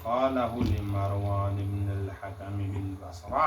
قاله لمروان بن الحكم بالبصرة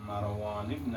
مروان بن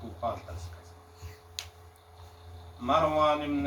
کو خاطر مروان بن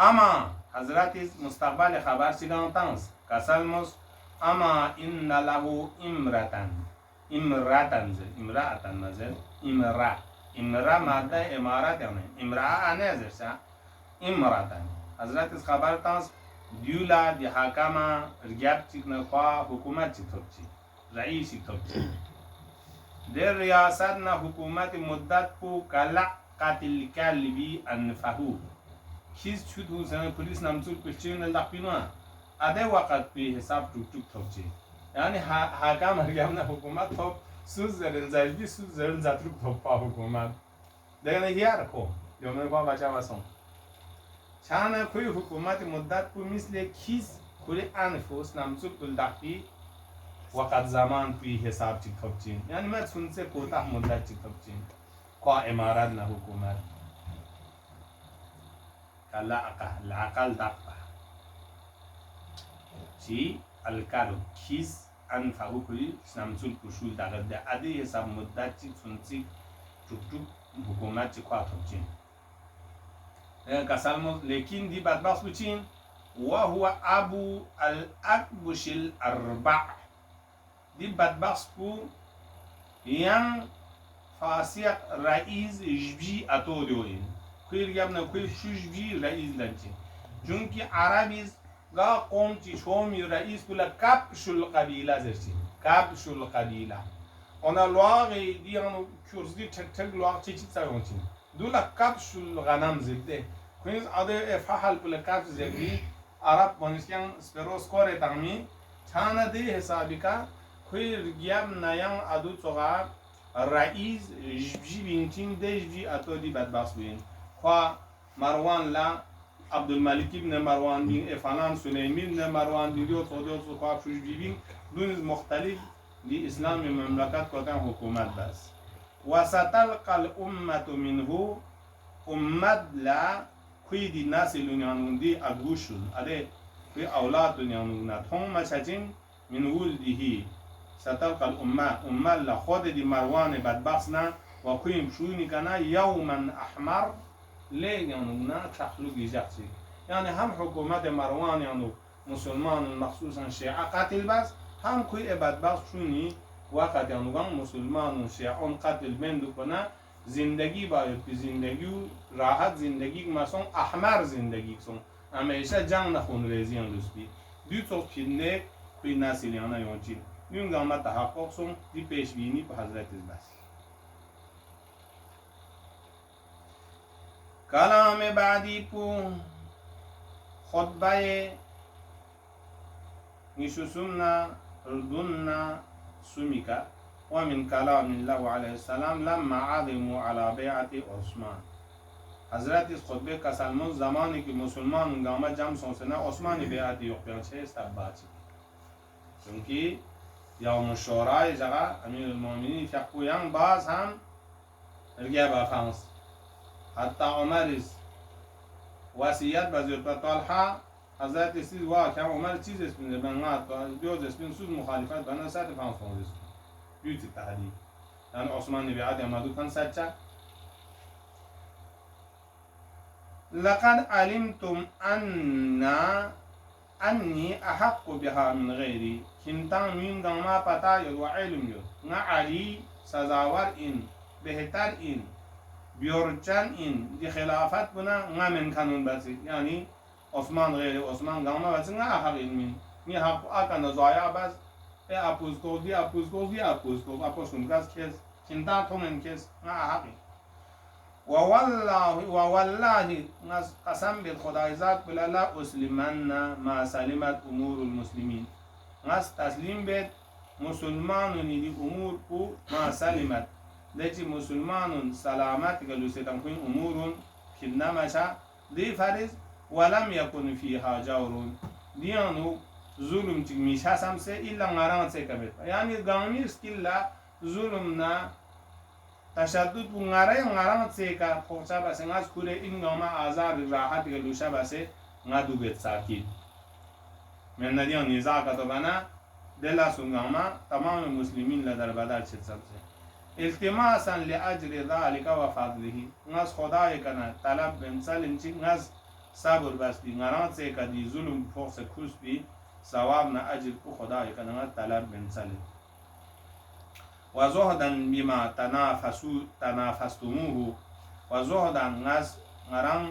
اما حضرت مستقبل خبر سیگان تانس کسلموس اما این له امرأتن مزل امرأ ماده امارت یعنی امرأ انزرسا امرأتن حضرت خبر تانس دیولا دی حاکما رگاب چیکن خوا حکومت چی توبچی رئیسی توبچی در ریاست نه حکومت مدت کو کلا قاتل کلبی انفهو چیز چود حسن پلیس نمسول پشتین لقبینا اده وقت به حساب توک توبچی یعنی حاکم رگاب نه حکومت توب سوز زرن زرگی سوز زرن زتروک توب پا حکومت دیگه هیار کو یومن با بچه واسون چانه کوی حکومت مدت کو مثل کیس کوی انفوس نمسول کل دقی وقت زمان پی حساب چی توبچین یعنی من سنسه کوتاه مدت چی توبچین قا امارت نه حکومت کلا العقل دقه چی الکارو کیس انفهو کوی نمسول کشول دقه ده عده حساب مدت چی سنسی چوک حکومت چی قا توبچین کسلموس لیکن دی بدبخت بچین و هو ابو الاکبش الاربع دی بدبخت کو ین فاسق رئیس جبی اتو دیوین کوی رگب نه کوی شجبی رئیس لنچین چونکی عربیز گا قوم چی شومی رئیس کلا کبش القبیله زرچین کبش القبیله اونا لواغی دیانو کرزی چک لواغ چی سایونچین دولا کبش الغنم زده کنیز آده فحل کلا کبش زدی عرب بانشیان سپروس کوره تامی چانه دی حسابی که کوی رگیاب نیان ادو چوغا رئیس جبجی بینچین دی جبجی اتو دی بدبخت بین خواه مروان لا عبدالملک ابن مروان بین افلان سلیمی ابن مروان دیو تو خواه شوش بین دونز مختلف دی اسلام مملکت کتن حکومت بس و ستلقى الامت منه امت لا کوی دی نسل نیانون دی اگوشل اده کوی اولاد نیانون نتون مچچین من ولده ستلقى الامه لا خود دی مروان بدبخت نه و کویم شوینی کنه یوما احمر لیانون تخلقی جخصی یعنی هم حکومت مروان یعنی مسلمان مخصوصا شیعه قتل بس هم کوی بدبخت شونی وقت یعنی مسلمان و شیعون قتل بندو کنه زندگی باید که زندگی و راحت زندگی که مثلا احمر زندگی کسون همیشه جنگ نخون ریزیان رسبی دو تو کنده کوی نسلیانه یونچین یون گامه تحقق سون دی پیشبینی به حضرت بس کلام بعدی پو خطبه نشوسمنا ردنا سمکا ومن كلام الله عليه السلام لما عظموا على بیعت عثمان حضرت خطبه کسلمون زمانی که مسلمان گامه جمع سنسنه عثمان بیعت یقیان چه استباچی چونکه یوم شورای جگه امیر المومنین فقویان باز هم رگه بافانس حتی عمرز وصیت بزرگ طالحه حضرت سید واقع عمر چیز اسپینه بنات دیوز اسپین سود مخالفت بنا سات فانسون بیوتی تحدید یعنی عثمان بیعت امدو کن سچا لقد علمتم انی احق بها من غیری کنتان مین گما پتا یود و علم یود نا علی سزاور این بهتر این بیورچن این دی خلافت بنا نا من کنون بسی یعنی عثمان غیر عثمان گما بسی نا حق علمی نی حق اکن زایا بس اپوزگو گاز کس کنتان تومن کس نا حقی والله قسم بید خدای ذات بلا لا اسلمن ما سلمت امور المسلمین تسلیم بید مسلمانونی دی امور کو ما سلمت لیچی مسلمانون سلامت گلو ستم کوین امورون کنمشا دی فرز ولم یکن فیها جورون دیانو ظلم چی میشه سمسه ایلا غران سے کبید یعنی گامی اسکیلا ظلم نا تشدد غران سے کا پوچا بس ناز کوره این گاما آزار راحت گلوشه بس نادو بیت ساکید من ندیان نزاع کا تو بنا دلا سونگاما تمام مسلمین لدر بدر چت سمسه التماسا لاجر ذلك و فضله ناز خدای کنا طلب بنسل چی ناز صبر بس بی نران سے کدی ظلم فوق سے خوش بی ثواب نا اجر کو خدا کنه طلب من سلی و زهدن بما تنافستموه و زهدن نران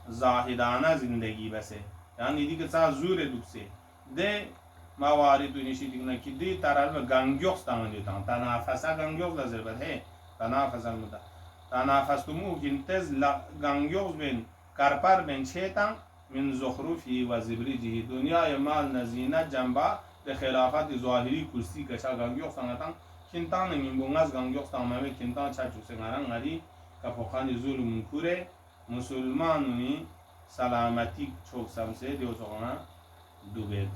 زاهدانه زندگی بسه یعنی دیگه سا زور دوکسه ده موارد نشی دیگه کی دی طرف گنگیوس تانگیتان تنافسا گنگیوس لازربت ہے تنافس المدا تنافستموه کنتز گنگیوس بین کرپر بین شیطان من زخرفی و زبریجی دنیا مال نزینت جنبا به خلافت ظاهری کرسی کشا گنگیوس تانگیتان کنتان نمین بونگاز گنگیوس تانگیتان کنتان چاچو سنگارن غری کفوخانی ظلم کوره مسلمانونی سلامتی چوک سمسه دیو زغنا دوبید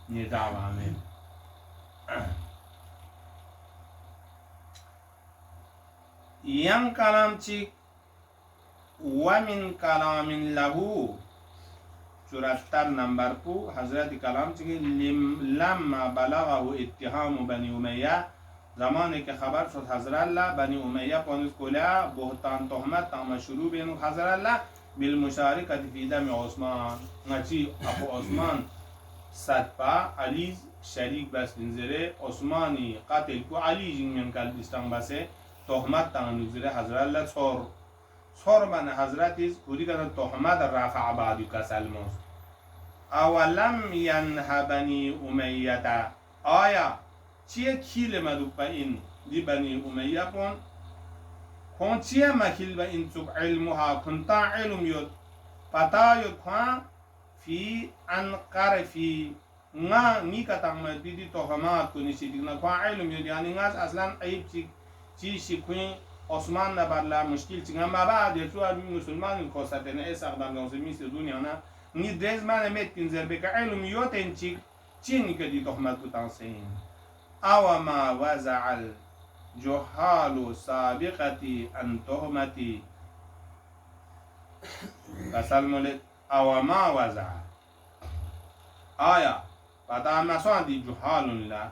ندعو عمل یم کلام چی ومن کلام لهو چورتر نمبر کو حضرت کلام چی لما بلغه اتهام بنی امیه زمانی که خبر شد حضرت الله بنی امیه پانوز کلا بهتان تهمت تام شروع بینو حضرت الله بالمشارکت فی دم عثمان نچی ابو عثمان صدپا علی شریک بس بنزره عثمانی قتل کو علی جن من کلبستان بسه تهمت تام نزره حضرت الله صور من حضرت از کوری کنه تهمت رفع بعدی کسلموس اولم ینه بنی امیه آیا چیه کیل مدوب با این دی بنی امیه کن چیه مکیل با این سب علمها کنتا علم یود پتا یود کن فی انقر فی نی کتام دیدی تهمات کنیشی دیگه کن علم یود یعنی ناز اصلا عیب چی شکوین عثمان نبرلا مشکل چیگه ما بعد یه تو مسلمان کوسته نه ایسا قدام دانسی میست دنیا نه نی دز من متین زربه که علم یود این چی نیکدی تهمت کتان سین او ما وزع الجهال سابقتي ان تهمتي فسلم او ما وزع آیا پتا مسان دی جهال لا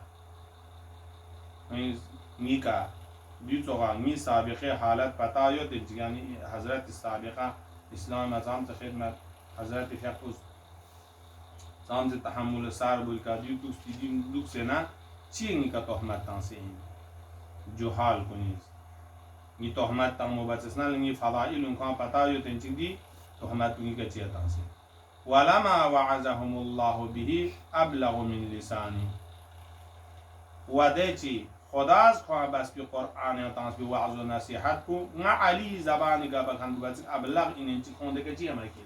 نیکا بیتوغا نی سابقه حالت پتا یو یعنی حضرت سابقه اسلام ازام خدمت حضرت فقوس زام تحمل سار بول کا دی تو ستیم لوک سنا چی کا تهمت تانسین جهال کنیز نی تهمت تام مبتسنا نی فضائل ان کا پتا یو تنچ دی تهمت نی کا چی تانسین ولما وعظهم الله به ابلغ من لسانی ودیچی خداز خواہ بس پی قرآن تانس پی وعظ و نصیحت کو نا علی زبانی کا بخند بس ابلغ اینچ خونده کا چی عمل کی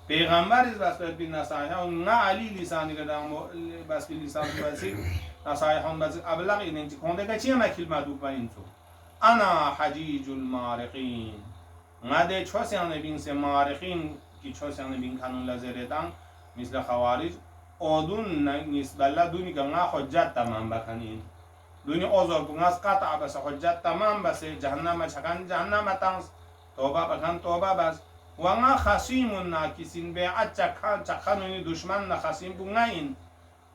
پیغمبر از بس پی نصیحت نا علی لسانی کا بس پی لسان بس نصیحت بس ابلغ اینچ خونده کا چی عمل کلمه دو پا انسو انا حجیج المارقین نده چوسیان بین سے مارقین کی چوسیان بین کانون لزرتان مثل خوارج اودون نسبت دونی که نا حجت تمام بکنین دونی اوزار بوناس قطع بس حجت تمام بس جهنم چکن جهنم تانس توبه بکن توبه بس و نا خصیم ناکسین بیعت چکن دشمن نخصیم بوناین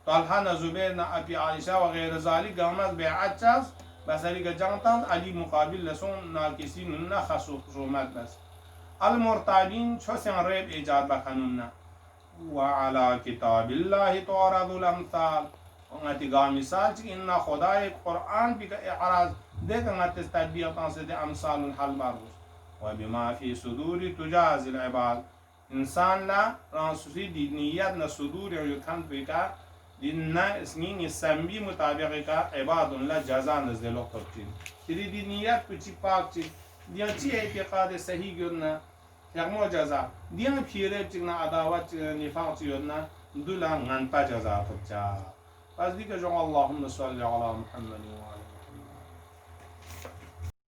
طلحه نزبیر نابی عائشه و غیر ذالک گامت بیعت چاس بسری که جانتان علی مقابل لسون ناکسین نخصومت بس المرتابین چوسین ریب ایجاد بکنون وعلى كتاب الله تعرض الامثال ونتيجة مثال چی ان خدای قرآن بی اعراض دیکھ نت تدبیر تانسه دی امثال الحل باروس وبما في صدور تجاز العباد انسان لا رانسوسی دی نیت نا صدور یکن بکا دی نا اسمین سنبی مطابق کا عباد لا جزا نزد لوقت چی دی نیت پچی پاک چی دی چی اعتقاد صحیح گرنا یکمو جزا دیان پیره چینا عداوت نفاق چینا دولا غن پا جزا پچا پس دیگه جو اللهم صل على محمد و علی